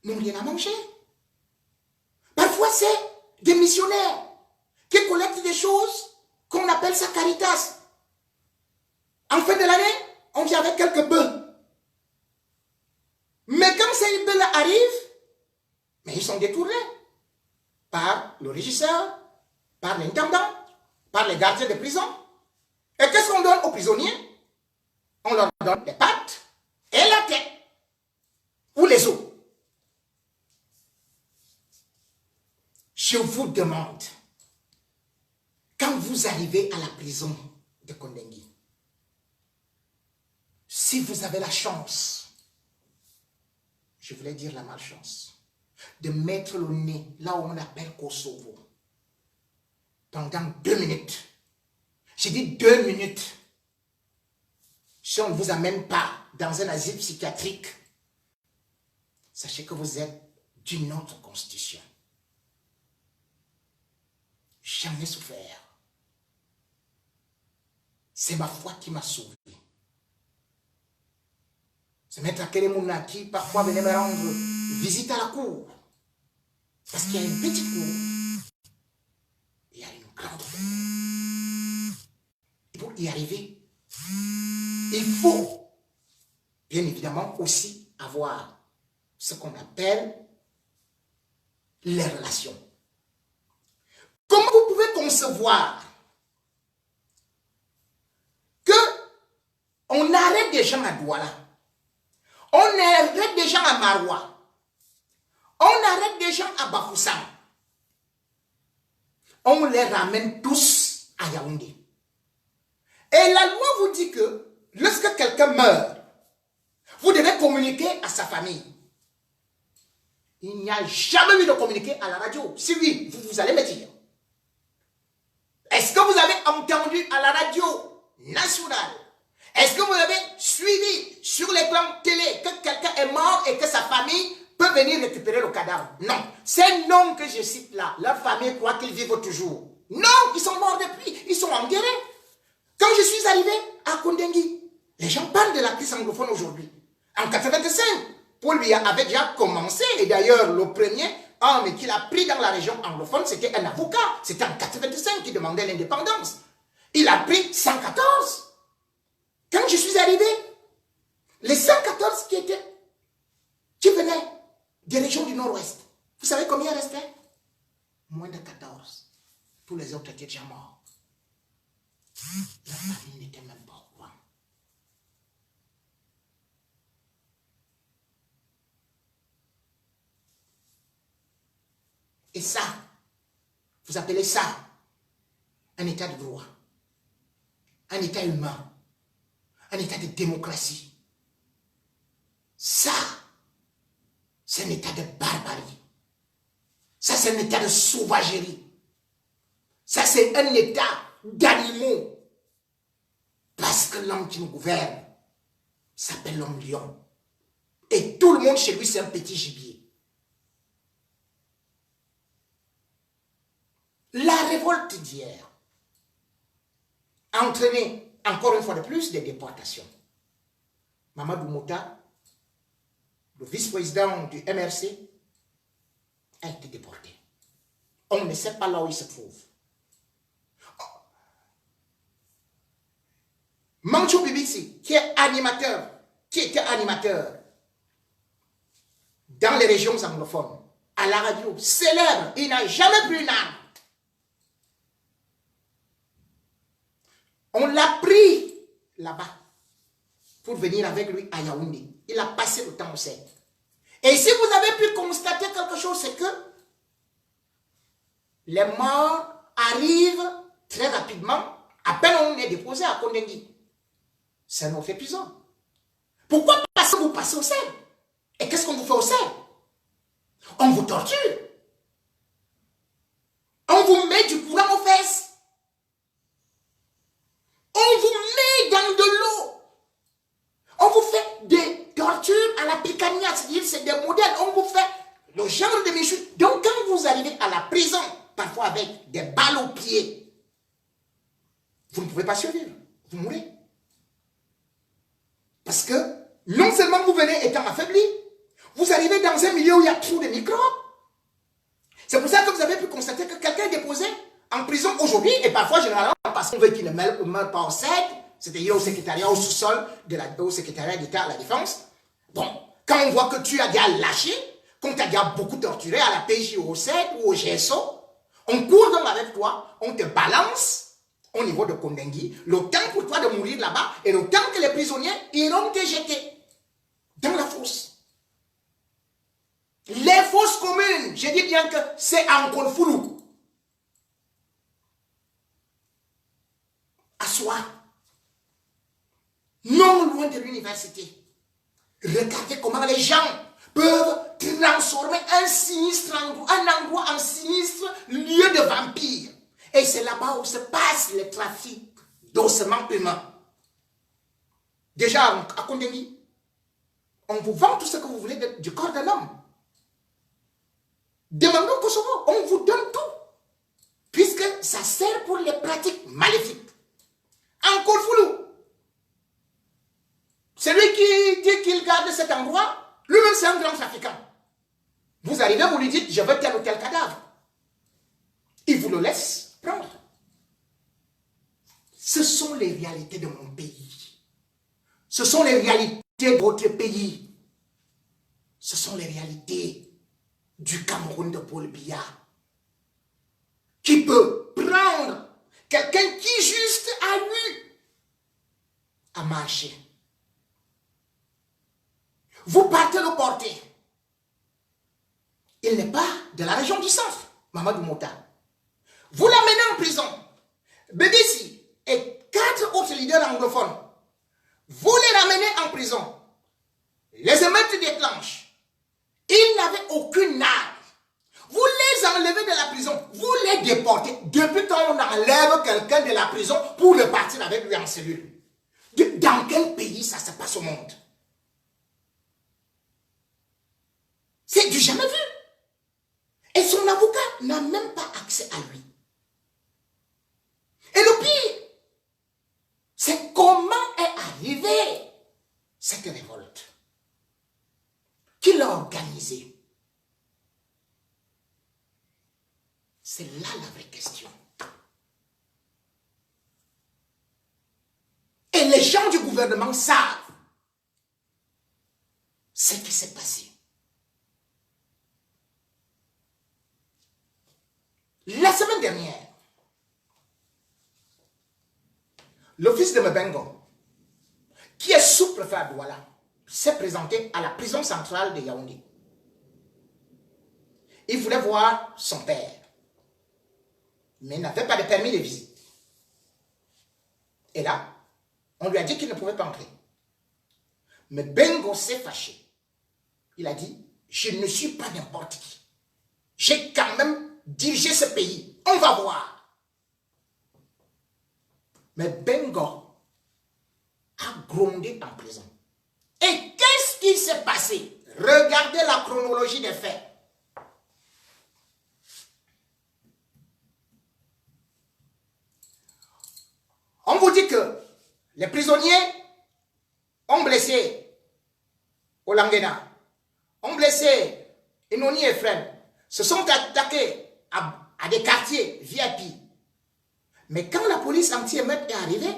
n'ont rien à manger. Parfois, c'est des missionnaires qui collectent des choses qu'on appelle ça caritas. En fin de l'année, on vient avec quelques bœufs. Mais quand ces bœufs arrivent, mais ils sont détournés par le régisseur, par l'intendant, par les gardiens de prison. Et qu'est-ce qu'on donne aux prisonniers? On leur donne les pattes et la tête. Ou les os. Je vous demande, quand vous arrivez à la prison de Kondengui, si vous avez la chance, je voulais dire la malchance, de mettre le nez là où on appelle Kosovo, pendant 2 minutes, j'ai dit 2 minutes, si on ne vous amène pas dans un asile psychiatrique, sachez que vous êtes d'une autre constitution. J'en ai souffert. C'est ma foi qui m'a sauvé. C'est maître Kenemouna qui parfois venait me rendre visite à la cour. Parce qu'il y a une petite cour. Il y a une grande cour. Et pour y arriver, il faut bien évidemment aussi avoir ce qu'on appelle les relations. Comment vous pouvez concevoir que on arrête des gens à Douala, on arrête des gens à Maroua, on arrête des gens à Bafoussam, on les ramène tous à Yaoundé. Et la loi vous dit que lorsque quelqu'un meurt, vous devez communiquer à sa famille. Il n'y a jamais eu de communiqué à la radio. Si oui, vous allez me dire. Est-ce que vous avez entendu à la radio nationale? Est-ce que vous avez suivi sur l'écran télé que quelqu'un est mort et que sa famille peut venir récupérer le cadavre? Non. Ces noms que je cite là, leur famille croit qu'ils vivent toujours. Non, ils sont morts depuis. Ils sont en guerre. Quand je suis arrivé à Kondengui, les gens parlent de la crise anglophone aujourd'hui. En 85, Paul Biya avait déjà commencé. Et d'ailleurs, le premier homme qu'il a pris dans la région anglophone, c'était un avocat. C'était en 85 qui demandait l'indépendance. Il a pris 114. Quand je suis arrivé, les 114 qui venaient des régions du nord-ouest, vous savez combien il restait? Moins de 14. Tous les autres étaient déjà morts. La famille n'était même pas au courant. Et ça, vous appelez ça un état de droit, un état humain, un état de démocratie. Ça, c'est un état de barbarie. Ça, c'est un état de sauvagerie. Ça, c'est un état d'animaux. Parce que l'homme qui nous gouverne s'appelle l'homme lion. Et tout le monde chez lui, c'est un petit gibier. La révolte d'hier a entraîné, encore une fois de plus, des déportations. Mamadou Mouta, le vice-président du MRC, a été déporté. On ne sait pas là où il se trouve. Manchou Bibisi, qui était animateur dans les régions anglophones, à la radio, célèbre, il n'a jamais pris une arme. On l'a pris là-bas pour venir avec lui à Yaoundé. Il a passé le temps au sec. Et si vous avez pu constater quelque chose, c'est que les morts arrivent très rapidement, à peine on est déposé à Kondengui. C'est un autre épisode. Pourquoi parce que vous passez au sel? Et qu'est-ce qu'on vous fait au sel? On vous torture. On vous met du courant aux fesses. On vous met dans de l'eau. On vous fait des tortures à la picanha, c'est-à-dire c'est des modèles. On vous fait le genre de méchants. Donc quand vous arrivez à la prison, parfois avec des balles aux pieds, vous ne pouvez pas survivre. Vous mourrez. Parce que non seulement vous venez étant affaibli, vous arrivez dans un milieu où il y a trop de microbes. C'est pour ça que vous avez pu constater que quelqu'un est déposé en prison aujourd'hui, et parfois généralement parce qu'on veut qu'il ne meure pas au sec, c'est-à-dire au secrétariat, au sous-sol, au secrétariat d'État à la Défense. Bon, quand on voit que tu as déjà lâché, qu'on t'a déjà beaucoup torturé à la PJ ou au SED ou au GSO, on court donc avec toi, on te balance au niveau de Kondengui, le temps pour toi de mourir là-bas, et le temps que les prisonniers iront te jeter dans la fosse. Les fosses communes, je dis bien que c'est en Kolfoulou. À soi, non loin de l'université. Regardez comment les gens peuvent transformer un sinistre endroit, un endroit en sinistre lieu de vampire. Et c'est là-bas où se passe le trafic d'ossements humains. Déjà, à Kondengui, on vous vend tout ce que vous voulez du corps d'un homme. Demandons au Kosovo, on vous donne tout. Puisque ça sert pour les pratiques maléfiques. En Kolfoulou, Celui qui dit qu'il garde cet endroit, lui-même c'est un grand trafiquant. Vous arrivez, vous lui dites, je veux tel ou tel cadavre. Il vous le laisse prendre. Ce sont les réalités de mon pays. Ce sont les réalités de votre pays. Ce sont les réalités du Cameroun de Paul Biya. Qui peut prendre quelqu'un qui juste a lui à marcher. Vous partez le porter. Il n'est pas de la région du centre, Mamadou Mota. Vous l'amenez en prison. BBC et 4 autres leaders anglophones. Vous les ramenez en prison. Les émeutes déclenchent. Ils n'avaient aucune arme. Vous les enlevez de la prison. Vous les déportez. Depuis quand on enlève quelqu'un de la prison pour le partir avec lui en cellule? Dans quel pays ça se passe au monde? C'est du jamais vu. Et son avocat n'a même pas accès à lui. Et le pire, c'est comment est arrivée cette révolte. Qui l'a organisée? C'est là la vraie question. Et les gens du gouvernement savent ce qui s'est passé. La semaine dernière, l'office de Mbengo, qui est sous-préfet à Douala, s'est présenté à la prison centrale de Yaoundé. Il voulait voir son père, mais n'avait pas de permis de visite. Et là, on lui a dit qu'il ne pouvait pas entrer. Mais Bengo s'est fâché. Il a dit, je ne suis pas n'importe qui. J'ai quand même dirigé ce pays. On va voir. Mais Bengo a grondé en prison. Et qu'est-ce qui s'est passé? Regardez la chronologie des faits. On vous dit que les prisonniers ont blessé Olangena, ont blessé Enoni et Fren, se sont attaqués à des quartiers VIP. Mais quand la police anti-émeute est arrivée,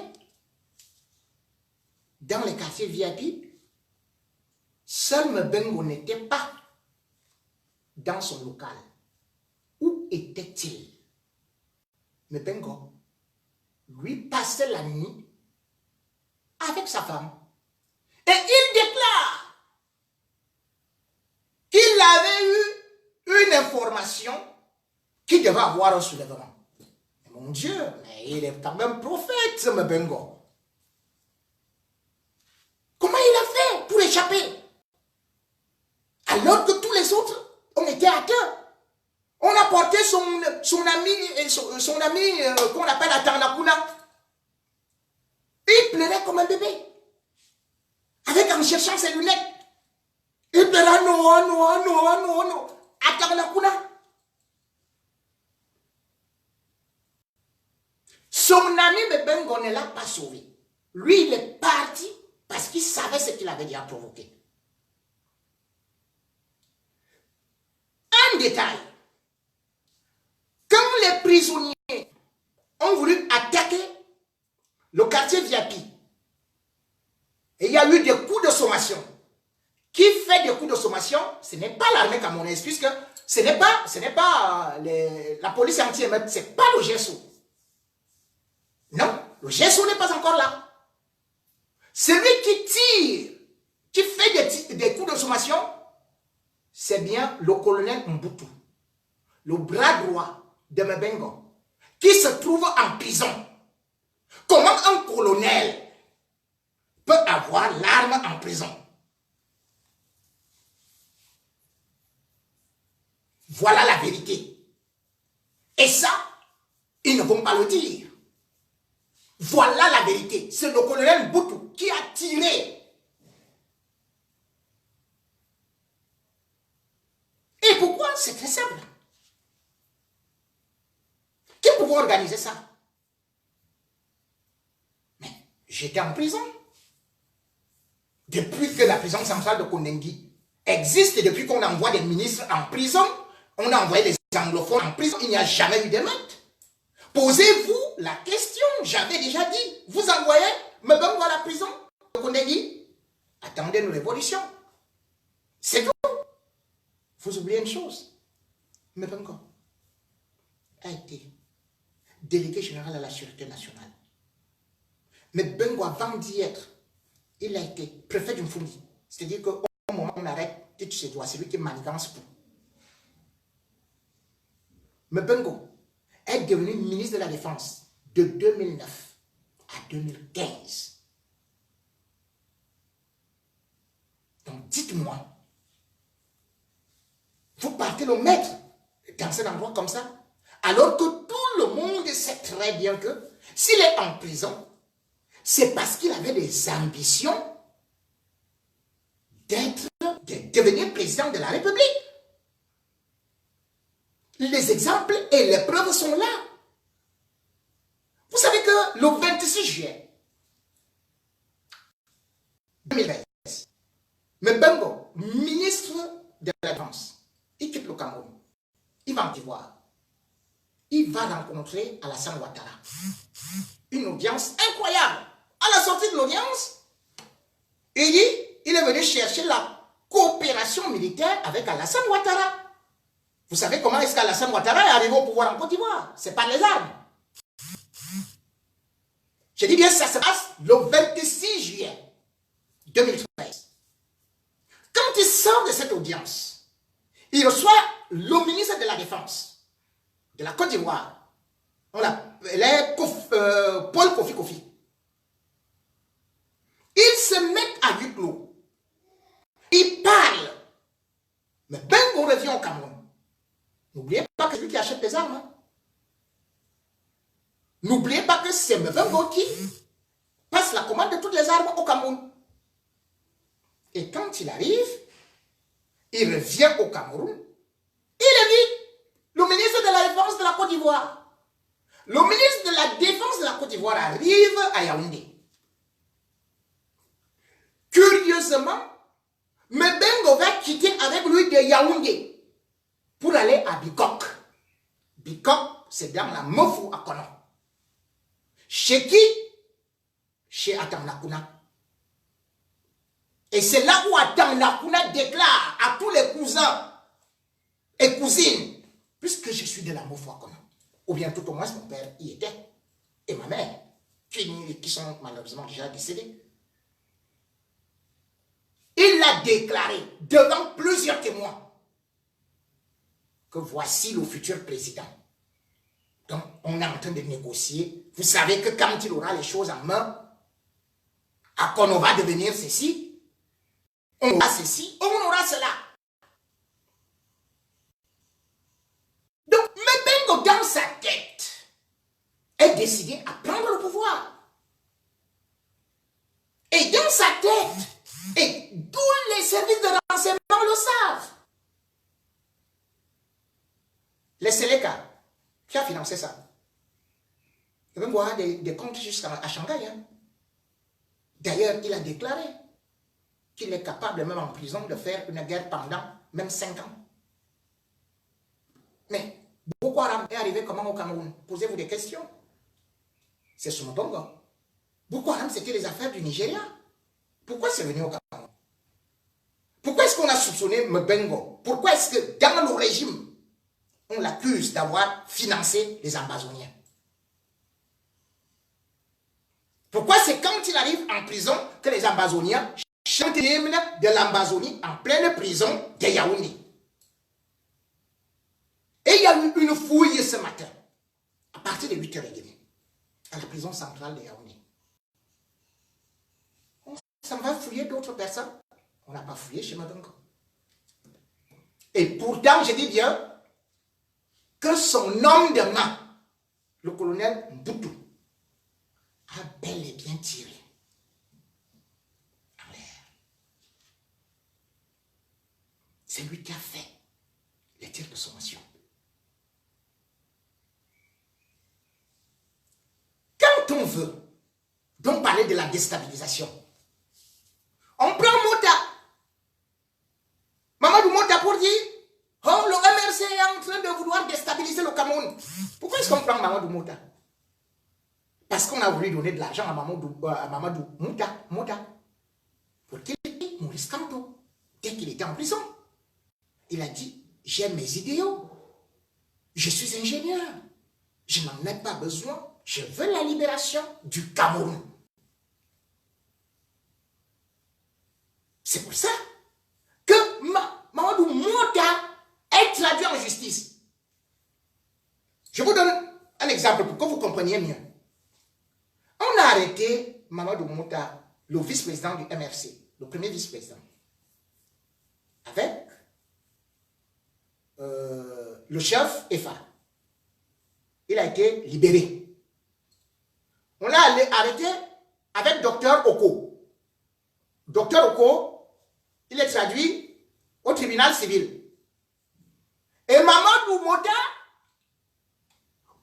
dans les quartiers VIP, seul Mbengo n'était pas dans son local. Où était-il? Mbengo, lui, passait la nuit avec sa femme. Et il déclare qu'il avait eu une information qui devait avoir un soulèvement. Mon Dieu, mais il est quand même prophète, ce Mbengo. Comment il a fait pour échapper? Alors que tous les autres ont été atteints. On a porté son ami qu'on appelle Atanakuna. Il pleurait comme un bébé. Avec en cherchant ses lunettes. Il pleurait non. Atanakuna. Son ami Mbengo ne l'a pas sauvé. Lui, il est parti parce qu'il savait ce qu'il avait déjà provoqué. Un détail. Quand les prisonniers ont voulu attaquer le quartier VIP, et il y a eu des coups de sommation. Qui fait des coups de sommation? Ce n'est pas l'armée camerounaise, puisque ce n'est pas la police anti-émeute, ce n'est pas le GSO. Non, le GSO n'est pas encore là. Celui qui tire, qui fait des coups de sommation, c'est bien le colonel Mbutu, le bras droit de Mbengo, qui se trouve en prison. Comment un colonel peut avoir l'arme en prison? Voilà la vérité. Et ça, ils ne vont pas le dire. Voilà la vérité. C'est le colonel Mbutu qui a tiré. Et pourquoi? C'est très simple. Qui pouvait organiser ça? Mais j'étais en prison. Depuis que la prison centrale de Kondengi existe, depuis qu'on envoie des ministres en prison, on a envoyé les anglophones en prison, il n'y a jamais eu de meurtre. Posez-vous la question, j'avais déjà dit, vous envoyez Mbongo à la prison de Kondengi, attendez une révolution. C'est tout. Vous oubliez une chose, Mbongo a été délégué général à la Sûreté nationale. Mbongo, avant d'y être, il a été préfet d'une Fundi. C'est-à-dire qu'au moment où on arrête, tu sais toi, c'est lui qui manigance tout. Mbongo est devenu ministre de la Défense de 2009 à 2015. Donc dites-moi, vous partez le mettre dans un endroit comme ça, alors que tout le monde sait très bien que s'il est en prison, c'est parce qu'il avait des ambitions de devenir président de la République. Les exemples et les preuves sont là. Vous savez que le 26 juillet 2013, Mbongo, ministre de la Défense, il quitte le Cameroun. Il va en Côte d'Ivoire. Il va rencontrer Alassane Ouattara. Une audience incroyable. À la sortie de l'audience, il dit, il est venu chercher la coopération militaire avec Alassane Ouattara. Vous savez comment est-ce qu'Alassane Ouattara est arrivé au pouvoir en Côte d'Ivoire? C'est par les armes. Je dis bien, ça se passe le 26 juillet 2013. Quand il sort de cette audience, il reçoit le ministre de la Défense de la Côte d'Ivoire. On l'appelait Paul Kofi Kofi. Ils se mettent à huis clos. Ils parlent. Mais Bongo revient au Cameroun. N'oubliez pas que c'est lui qui achète les armes. Hein. N'oubliez pas que c'est Bongo qui passe la commande de toutes les armes au Cameroun. Et quand il arrive, il revient au Cameroun. Il est dit, le ministre de la Défense de la Côte d'Ivoire. Le ministre de la Défense de la Côte d'Ivoire arrive à Yaoundé. Curieusement, Mbongo va quitter avec lui de Yaoundé pour aller à Bikok. Bikok, c'est dans la Mofu à Konon. Chez qui? Chez Atam Nakuna. Et c'est là où Atam Nakuna déclare à tous les cousins et cousines, puisque je suis de la Mofu à Konon, ou bien tout au moins mon père y était, et ma mère, qui sont malheureusement déjà décédés. Il l'a déclaré devant plusieurs témoins que voici le futur président. Donc, on est en train de négocier. Vous savez que quand il aura les choses en main, à qu'on va devenir ceci, on aura ceci, on aura cela. Donc, Mbongo dans sa tête est décidé à prendre le pouvoir. Et dans sa tête, et tous les services de renseignement le savent. Les Séléka, qui a financé ça? Il va voir des comptes jusqu'à Shanghai. Hein. D'ailleurs, il a déclaré qu'il est capable, même en prison, de faire une guerre pendant même 5 ans. Mais Boko Haram est arrivé comment au Cameroun? Posez-vous des questions. C'est sur Mbongo. Boko Haram, c'était les affaires du Nigeria. Pourquoi c'est venu au Cameroun? Pourquoi est-ce qu'on a soupçonné Mbongo? Pourquoi est-ce que dans le régime, on l'accuse d'avoir financé les Ambazoniens? Pourquoi c'est quand il arrive en prison que les Ambazoniens chantent l'hymne de l'Ambazonie en pleine prison de Yaoundé? Et il y a eu une fouille ce matin, à partir de 8h30, à la prison centrale de Yaoundé. Ça va fouiller d'autres personnes. On n'a pas fouillé chez Mbongo. Et pourtant, je dis bien que son homme de main, le colonel Mboutou, a bel et bien tiré en l'air. C'est lui qui a fait les tirs de sommation. Quand on veut donc parler de la déstabilisation, on prend est-ce qu'on prend Mamadou Mouta? Parce qu'on a voulu donner de l'argent à Mamadou Mouta pour qu'il quitte Maurice Kamto. Dès qu'il était en prison, il a dit, j'ai mes idéaux. Je suis ingénieur. Je n'en ai pas besoin. Je veux la libération du Cameroun. C'est pour ça que Mamadou Mouta est traduit en justice. Je vous donne un exemple pour que vous compreniez mieux. On a arrêté Mamadou Mouta, le vice-président du MRC, le premier vice-président, avec le chef EFA. Il a été libéré. On l'a arrêté avec Dr Oko. Dr Oko, il est traduit au tribunal civil. Et Mamadou Mouta,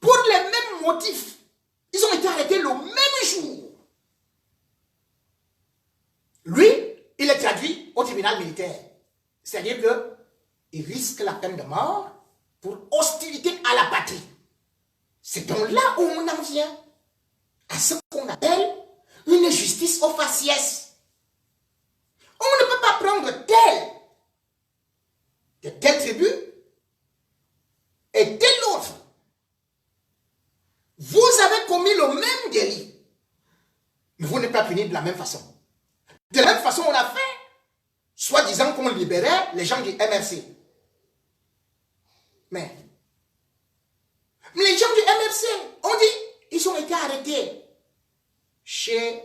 pour les mêmes motifs, ils ont été arrêtés le même jour. Lui, il est traduit au tribunal militaire. C'est-à-dire qu'il risque la peine de mort pour hostilité à la patrie. C'est donc là où on en vient à ce qu'on appelle une justice au faciès. On ne peut pas prendre de telle tribu et tel autre. Vous avez commis le même délit, mais vous n'êtes pas puni de la même façon. De la même façon, on a fait, soi-disant qu'on libérait les gens du MRC. Mais les gens du MRC, on dit, ils ont été arrêtés chez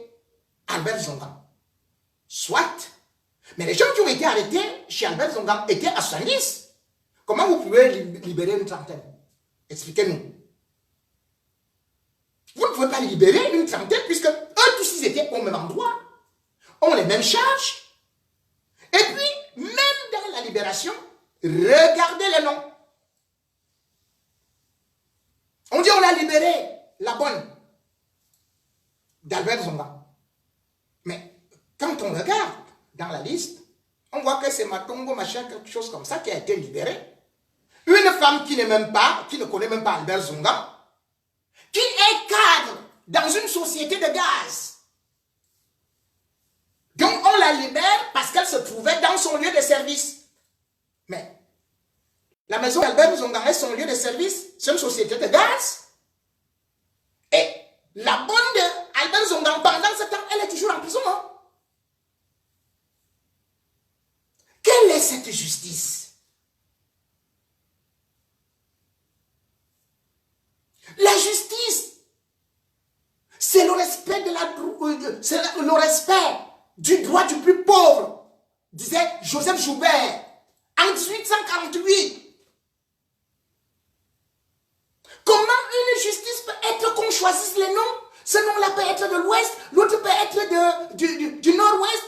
Albert Zongan. Soit, mais les gens qui ont été arrêtés chez Albert Zongan étaient à 70. Comment vous pouvez libérer une trentaine? Expliquez-nous. Vous ne pouvez pas libérer une trentaine puisque eux tous ils étaient au même endroit, ont les mêmes charges. Et puis, même dans la libération, regardez les noms. On dit on a libéré la bonne d'Albert Zonga. Mais quand on regarde dans la liste, on voit que c'est Matongo, machin, quelque chose comme ça qui a été libéré. Une femme qui n'est même pas, qui ne connaît même pas Albert Zonga, qui est cadre dans une société de gaz. Donc on la libère parce qu'elle se trouvait dans son lieu de service. Mais la maison d'Albert Zonga est son lieu de service, c'est une société de gaz. Et la bonne d'Albert Zonga, pendant ce temps, elle est toujours en prison. Hein? Quelle est cette justice? La justice, c'est le respect le respect du droit du plus pauvre, disait Joseph Joubert en 1848. Comment une justice peut être qu'on choisisse les noms? Ce nom-là peut être de l'Ouest, l'autre peut être du Nord-Ouest,